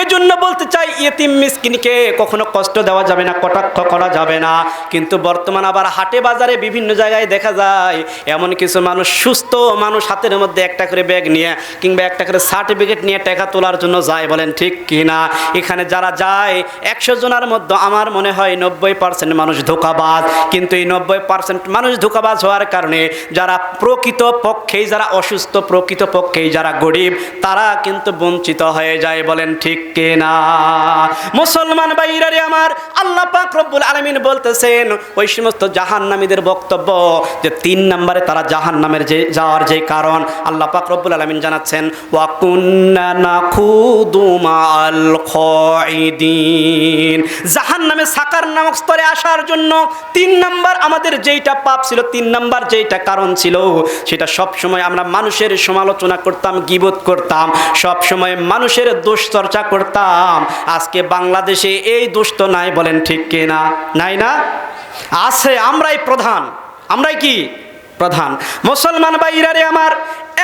এজন্য বলতে চাই, ইয়েতিম মিসকিনকে কখনো কষ্ট দেওয়া যাবে না, কটাক্ষ করা যাবে না। কিন্তু বর্তমান আবার হাটে বাজারে বিভিন্ন জায়গায় দেখা যায় এমন কিছু মানুষ, সুস্থ মানুষ, হাতের মধ্যে একটা করে ব্যাগ নিয়ে কিংবা একটা করে সার্টিফিকেট নিয়ে টাকা তোলার জন্য যায়। বলেন ঠিক কি না? এখানে যারা যায় 100 জনের মধ্যে আমার মনে হয় 90% মানুষ ধোঁকাবাজ। কিন্তু এই 90% মানুষ ধোঁকাবাজ হওয়ার কারণে যারা প্রকৃত পক্ষেই, যারা অসুস্থ, প্রকৃত পক্ষেই যারা গরিব, তারা কিন্তু বঞ্চিত হয়ে যায়। বলেন ঠিক কি না? মুসলমান ভাইরারে আমার, আল্লাহ পাক রব্বুল আলামিন বলতেছেন ওই সমস্ত জাহান্নামীদের বক্তব্য যে 3 নম্বরে তারা জাহান্নামের যাওয়ার যে কারণ আল্লাহ পাক রব্বুল আলামিন জানাচ্ছেন, ওয়া কুন্না নাখুদু মাআল খাইদিন। জাহান্নামে সাকার নামক স্তরে আসার জন্য 3 নম্বর আমাদের যেইটা পাপ ছিল, 3 নম্বর যেইটা কারণ ছিল, সেটা সব সময় আমরা মানুষের সমালোচনা করতাম, গীবত করতাম, সব সময় মানুষের দোষ চর্চা করতাম। আজকে বাংলাদেশে এই দোষ তো নাই। বলেন ঠিক কি না? নাই না? আছে। আমরাই প্রধান। আমরাই কি প্রধান? মুসলমান ভাইরারে আমার,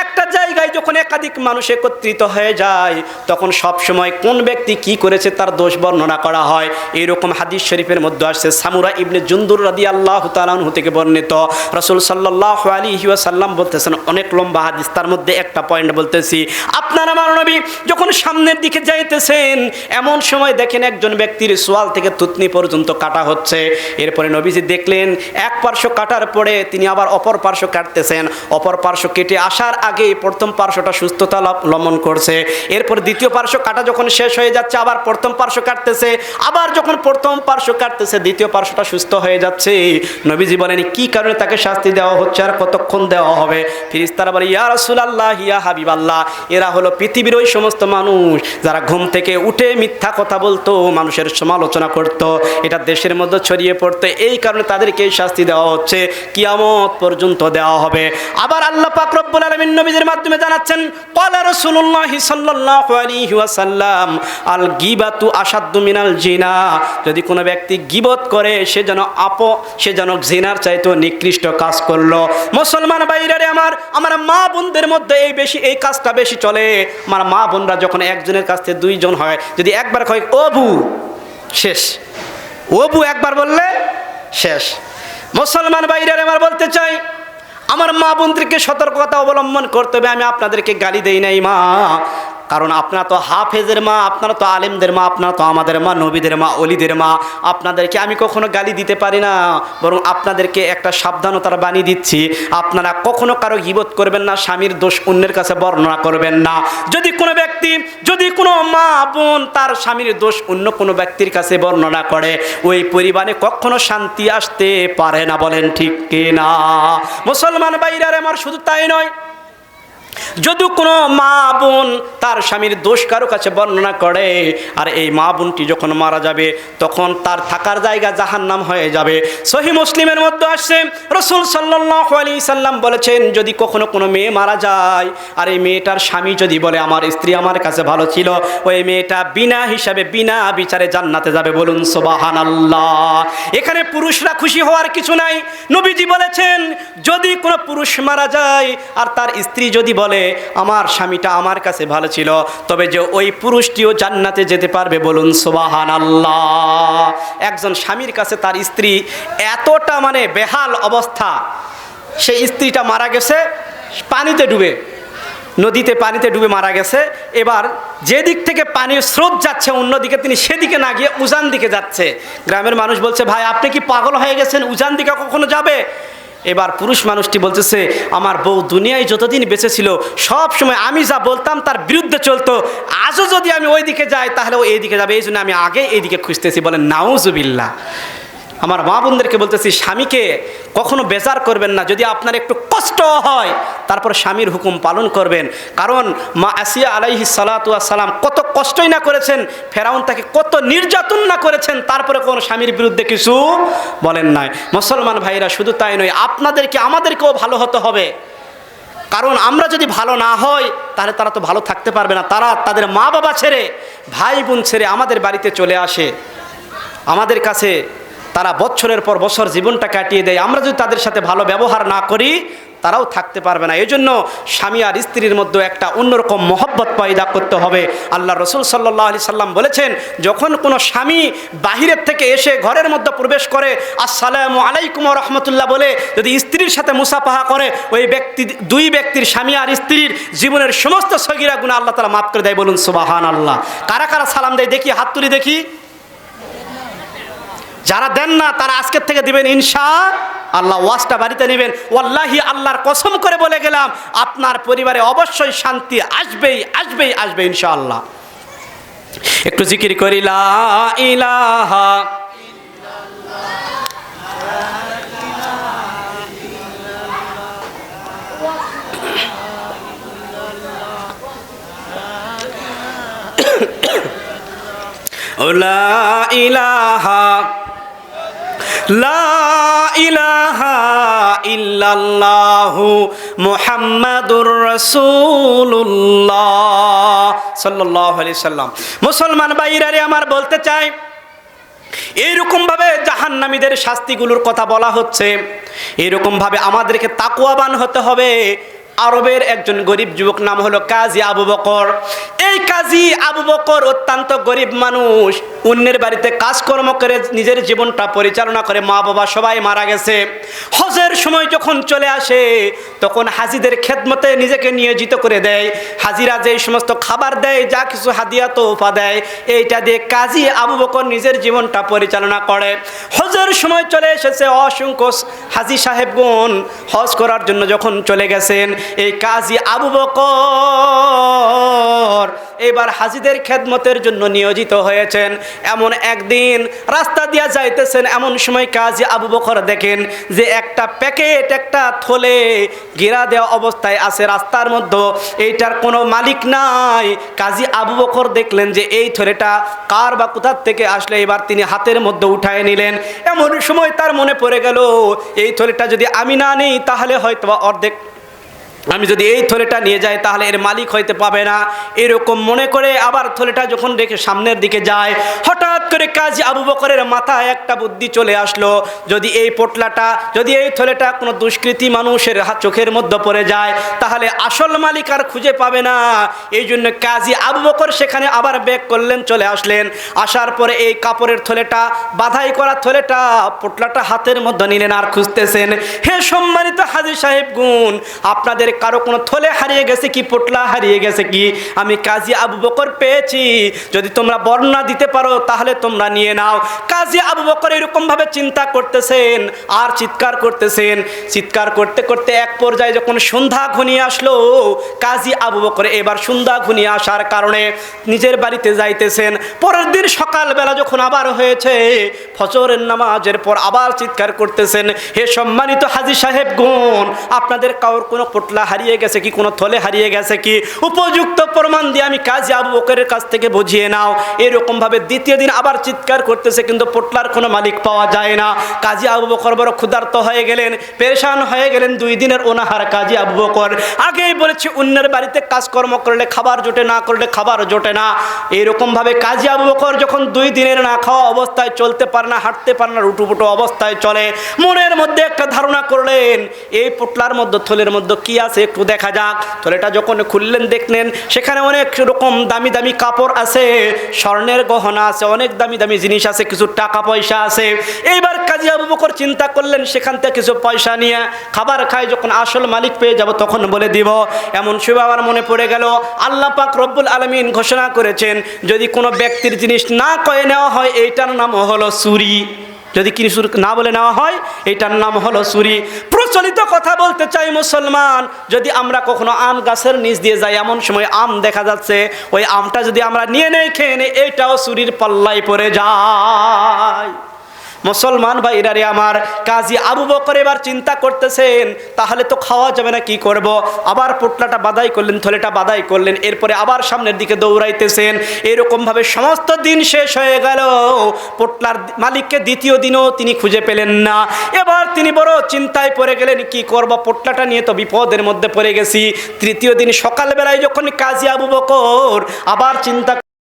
একটা জায়গায় যখন একাধিক মানুষ একত্রিত হয়ে যায় তখন সব সময় কোন ব্যক্তি কি করেছে তার দোষ বর্ণনা করা হয়। এইরকম হাদিস শরীফের মধ্যে আসছে, সামুরা ইবনে জুনদুর রাদিয়াল্লাহু তাআলা আনহু থেকে বর্ণিত, রাসূল সাল্লাল্লাহু আলাইহি ওয়াসাল্লাম বলতেছেন, অনেক লম্বা হাদিস, তার মধ্যে একটা পয়েন্ট বলতেছি। আপনার আমার নবী যখন সামনের দিকে যাইতেছেন এমন সময় দেখেন একজন ব্যক্তির সোয়াল থেকে থুতনি পর্যন্ত কাটা হচ্ছে। এরপরে নবীজি দেখলেন এক পার্শ্ব কাটার পরে তিনি আবার অপর পার্শ্ব কাটতেছেন। অপর পার্শ্ব কেটে আসার আগে প্রথম পার্শ্বটা সুস্থতা লম্বন করছে। এরপর দ্বিতীয় পার্শ্ব কাটা যখন শেষ হয়ে যাচ্ছে আবার প্রথম পার্শ্ব কাটতেছে। আবার যখন প্রথম পার্শ্ব কাটতেছে দ্বিতীয় পার্শ্বটা সুস্থ হয়ে যাচ্ছে। নবীজি বলেন, কি কারণে তাকে শাস্তি দেওয়া হচ্ছে আর কতক্ষণ দেওয়া হবে? ফেরেশতারা বলে, ইয়া রাসূলুল্লাহ, ইয়া হাবিবাল্লাহ, এরা হলো পৃথিবীর ওই সমস্ত মানুষ যারা ঘুম থেকে উঠে মিথ্যা কথা বলতো, মানুষের সমালোচনা করত, এটা দেশের মধ্যে ছড়িয়ে পড়তো। এই কারণে তাদেরকে এই শাস্তি দেওয়া হচ্ছে, কিয়ামত পর্যন্ত দেওয়া হবে। আবার আল্লাহ পাক রব্বুল আলামিন নবীদের মাধ্যমে জানাচ্ছেন, ক্বালা রাসূলুল্লাহ সাল্লাল্লাহু আলাইহি ওয়াসাল্লাম, আল গীবাতু আশাদ্দু মিনাল জিনা। যদি কোনো ব্যক্তি গীবত করে সে যেন জিনার চাইতেও নিকৃষ্ট কাজ করলো। মুসলমান ভাইরারে আমার, আমার মা বোনদের মধ্যে এই কাজটা বেশি চলে। আমার মা বোনরা যখন একজনের কাছ থেকে 2 জন হয়, যদি একবার কয় অবু, শেষ। অবু একবার বললে শেষ। মুসলমান ভাইরারে আমার বলতে চাই, আমার মা বোনদেরকে সতর্কতা অবলম্বন করতে হবে। আমি আপনাদেরকে গালি দেই নাই মা, কারণ আপনারা তো হাফেজের মা, আপনারা তো আলেমদের মা, আপনারা তো আমাদের মা, নবীদের মা, অলিদের মা। আপনাদেরকে আমি কখনো গালি দিতে পারি না, বরং আপনাদেরকে একটা সাবধানতার বাণী দিচ্ছি, আপনারা কখনো কারো গীবত করবেন না, স্বামীর দোষ অন্যের কাছে বর্ণনা করবেন না। যদি কোনো মা বোন তার স্বামীর দোষ অন্য কোনো ব্যক্তির কাছে বর্ণনা করে, ওই পরিবারে কখনো শান্তি আসতে পারে না। বলেন ঠিক কি না? মুসলমান ভাইরারে আমার, শুধু তাই নয়, যদি কোনো মা বোন তার স্বামীর দোষ কারো কাছে বর্ণনা করে আর এই মা বোনটি যখন মারা যাবে তখন তার থাকার জায়গা জাহান্নাম হয়ে যাবে। সহিহ মুসলিমের মধ্যে আসছে, রাসূল সাল্লাল্লাহু আলাইহি সাল্লাম বলেছেন, যদি কখনো কোনো মেয়ে মারা যায় আর এই মেয়েটার স্বামী যদি বলে আমার স্ত্রী আমার কাছে ভালো ছিল, ওই মেয়েটা বিনা হিসাবে, বিনা বিচারে জান্নাতে যাবে। বলুন সুবহানাল্লাহ। এখানে পুরুষরা খুশি হওয়ার কিছু নাই। নবীজি বলেছেন, যদি কোনো পুরুষ মারা যায় আর তার স্ত্রী যদি বলে আমার স্বামীটা আমার কাছে ভালো ছিল, তবে যে ওই পুরুষটিও জান্নাতে যেতে পারবে। বলুন সুবহানাল্লাহ। একজন স্বামীর কাছে তার স্ত্রী এতটা বেহাল অবস্থা, সেই স্ত্রীটা মারা গেছে পানিতে ডুবে, নদীতে পানিতে ডুবে মারা গেছে। এবার যেদিক থেকে পানির স্রোত যাচ্ছে অন্যদিকে তিনি সেদিকে না গিয়ে উজান দিকে যাচ্ছে। গ্রামের মানুষ বলছে, ভাই আপনি কি পাগল হয়ে গেছেন? উজান দিকে কখনো যাবে? এবার পুরুষ মানুষটি বলতেছে, আমার বউ দুনিয়ায় যতদিন বেঁচে ছিল সব সময় আমি যা বলতাম তার বিরুদ্ধে চলতো, আজও যদি আমি ওই দিকে যাই তাহলে ও এই দিকে যাবে, এই জন্য আমি আগে এই দিকে খুঁজতেছি। বলেন নাউজুবিল্লাহ। আমার মা বোনদেরকে বলতেছি, স্বামীকে কখনো বেজার করবেন না। যদি আপনার একটু কষ্ট হয় তারপর স্বামীর হুকুম পালন করবেন। কারণ মা আসিয়া আলাইহিস সালাতু ওয়াস সালাম কত কষ্টই না করেছেন, ফেরাউন তাকে কত নির্যাতন না করেছেন, তারপরে কোনো স্বামীর বিরুদ্ধে কিছু বলেন নাই। মুসলমান ভাইরা, শুধু তাই নয়, আমাদেরকেও ভালো হতে হবে। কারণ আমরা যদি ভালো না হই তাহলে তারা তো ভালো থাকতে পারবে না। তারা তাদের মা বাবা ছেড়ে, ভাই বোন ছেড়ে আমাদের বাড়িতে চলে আসে, আমাদের কাছে তারা বছরের পর বছর জীবনটা কাটিয়ে দেয়। আমরা যদি তাদের সাথে ভালো ব্যবহার না করি তারাও থাকতে পারবে না। এই জন্য স্বামী আর স্ত্রীর মধ্যে একটা অন্যরকম মহব্বত পয়দা করতে হবে। আল্লাহ রসুল সাল্লাল্লাহু আলাইহি সাল্লাম বলেছেন, যখন কোনো স্বামী বাহিরের থেকে এসে ঘরের মধ্যে প্রবেশ করে আসসালামু আলাইকুম ওয়া রাহমাতুল্লাহ বলে যদি স্ত্রীর সাথে মুসাফাহা করে, ওই ব্যক্তি, দুই ব্যক্তির, স্বামী আর স্ত্রীর জীবনের সমস্ত সগীরা গুনাহ আল্লাহ তাআলা মাফ করে দেয়। বলুন সুবহানাল্লাহ। কারা কারা সালাম দেয় দেখি, হাত তুলি দেখি। যারা দেন না তারা আজকের থেকে দিবেন ইনশাআল্লাহ। ওয়াজটা বাড়িতে নেবেন। ওয়াল্লাহি আল্লাহর কসম করে বলে গেলাম, আপনার পরিবারে অবশ্যই শান্তি আসবেই আসবেই আসবে ইনশাআল্লাহ। একটু জিকির করি, লা ইলাহা লা ইলাহা লা ইলাহা ইল্লাল্লাহু মুহাম্মাদুর রাসূলুল্লাহ সাল্লাল্লাহু আলাইহি সাল্লাম। মুসলমান ভাইরা রে আমার, বলতে চাই, এইরকম ভাবে জাহান্নামীদের শাস্তিগুলোর কথা বলা হচ্ছে। এইরকম ভাবে আমাদেরকে তাকওয়াবান হতে হবে। আরবের একজন গরিব যুবক, নাম হলো কাজী আবু বকর। এই কাজী আবু বকর অত্যন্ত গরিব মানুষ, অন্যের বাড়িতে কাজকর্ম করে নিজের জীবনটা পরিচালনা করে। মা বাবা সবাই মারা গেছে। হজের সময় যখন চলে আসে তখন হাজিদের খেদমতে নিজেকে নিয়োজিত করে দেয়। হাজিরা যেই সমস্ত খাবার দেয়, যা কিছু হাদিয়া তোফা দেয়, এইটা দিয়ে কাজী আবু বকর নিজের জীবনটা পরিচালনা করে। হজের সময় চলে এসেছে, অসংখ্য হাজি সাহেবগণ হজ করার জন্য যখন চলে গেছেন, এই কাজী আবু বকর এবার হাজিদের খেদমতের জন্য নিয়োজিত হয়েছেন। এমন একদিন রাস্তা দিয়ে যাইতেছেন, এমন সময় কাজী আবু বকর দেখেন যে একটা প্যাকেট, একটা থলে গিরা দেওয়া অবস্থায় আছে রাস্তার মধ্যে, এইটার কোনো মালিক নাই। কাজী আবু বকর দেখলেন যে এই থলেটা কার বা কোথার থেকে আসলে, এবার তিনি হাতের মধ্যে উঠায় নিলেন। এমন সময় তার মনে পড়ে গেল, এই থলেটা যদি আমি না নিই তাহলে হয়তো অর্ধেক, আমি যদি এই থলেটা নিয়ে যাই তাহলে এর মালিক হইতে পাবে না। এরকম মনে করে আবার থলেটা যখন রেখে সামনের দিকে যায়, হঠাৎ করে কাজী আবু বকরের মাথায় একটা বুদ্ধি চলে আসলো, যদি এই পোটলাটা, যদি এই থলেটা কোনো দুষ্কৃতী মানুষের চোখের মধ্যে পড়ে যায় তাহলে আসল মালিক আর খুঁজে পাবে না। এই জন্য কাজী আবু বকর সেখানে আবার ব্যাক করলেন, চলে আসলেন। আসার পরে এই কাপড়ের থলেটা, বাধাই করা থলেটা, পোটলাটা হাতের মধ্যে নিলেন আর খুঁজতেছেন। হে সম্মানিত হাজী সাহেব গুণ, আপনাদের কারো কোনো থলে হারিয়ে গেছে কি, পোটলা হারিয়ে গেছে কি? আমি কাজী আবু বকর পেয়েছি, যদি তোমরা বর্ণনা দিতে পারো তাহলে তোমরা নিয়ে নাও। কাজী আবু বকর এরকম ভাবে চিন্তা করতেছেন আর চিৎকার করতেছেন। চিৎকার করতে করতে এক পর্যায়ে যখন সন্ধ্যা ঘনিয়ে আসলো, কাজী আবু বকর এবার সন্ধ্যা ঘনিয়ে আসার কারণে নিজের বাড়িতে যাইতেছেন। পরের দিন সকালবেলা যখন আবার হয়েছে, ফজরের নামাজের পর আবার চিৎকার করতেছেন, হে সম্মানিত হাজী সাহেব গুণ, আপনাদের কারোর কোনো পোটলা হারিয়ে গেছে কি, কোনো থলে হারিয়ে গেছে কি? উপযুক্ত প্রমাণ দিয়ে আমি কাজী আবু বকরের কাছ থেকে বুঝিয়ে নাও। এরকম ভাবে দ্বিতীয় দিন আবার চিৎকার করতেছে, কিন্তু পোটলার কোনো মালিক পাওয়া যায় না। কাজী আবু বকর বড় ক্ষুধার্ত হয়ে গেলেন, পেরেশান হয়ে গেলেন। 2 দিনের অনাহার কাজী আবু বকর। আগেই বলেছি, অন্যের বাড়িতে কাজকর্ম করলে খাবার জোটে, না করলে খাবার জোটে না। এইরকম ভাবে কাজী আবু বকর যখন 2 দিনের না খাওয়া অবস্থায়, চলতে পারে না, হাঁটতে পারে না, রুটুপুটু অবস্থায় চলে, মনের মধ্যে একটা ধারণা করলেন, এই পোটলার মধ্যে, থলের মধ্যে কি আছে একটু দেখা যাক। থলেটা যখন খুললেন দেখলেন সেখানে অনেক রকম দামি দামি কাপড় আছে, স্বর্ণের গহনা আছে, অনেক দামি দামি জিনিস আছে, কিছু টাকা পয়সা আছে। এইবার কাজী আবু বকর চিন্তা করলেন, সেখান থেকে কিছু পয়সা নিয়ে খাবার খাই, যখন আসল মালিক পেয়ে যাব তখন বলে দিব। এমন সময় আমার মনে পড়ে গেল, আল্লাহ পাক রব্বুল আলামিন ঘোষণা করেছেন, যদি কোনো ব্যক্তির জিনিস না কয়ে নেওয়া হয় এইটার নাম হলো চুরি। যদি কিছু না বলে নেওয়া হয় এইটার নাম হলো চুরি। প্রচলিত কথা বলতে চাই মুসলমান, যদি আমরা কখনো আম গাছের নিচ দিয়ে যাই, এমন সময় আম দেখা যাচ্ছে, ওই আমটা যদি আমরা নিয়ে নেই, খেয়ে নেই, এইটাও চুরির পাল্লায় পড়ে যায়। মুসলমান ভাইরা রে আমার, কাজী আবু বকর এবার চিন্তা করতেছেন, তাহলে তো খাওয়া যাবে না, কি করব? আবার পোটলাটা বাদাই করলেন, থলেটা বাদাই করলেন, এরপরে আবার সামনের দিকে দৌড়াইতেছেন। এরকম ভাবে সমস্ত দিন শেষ হয়ে গেল। পোটলার মালিককে দ্বিতীয় দিনও তিনি খুঁজে পেলেন না। এবার তিনি বড় চিন্তায় পড়ে গেলেন, কি করব? পোটলাটা নিয়ে তো বিপদের মধ্যে পড়ে গেছি। তৃতীয় দিন সকালবেলায় যখন কাজী আবু বকর আবার চিন্তা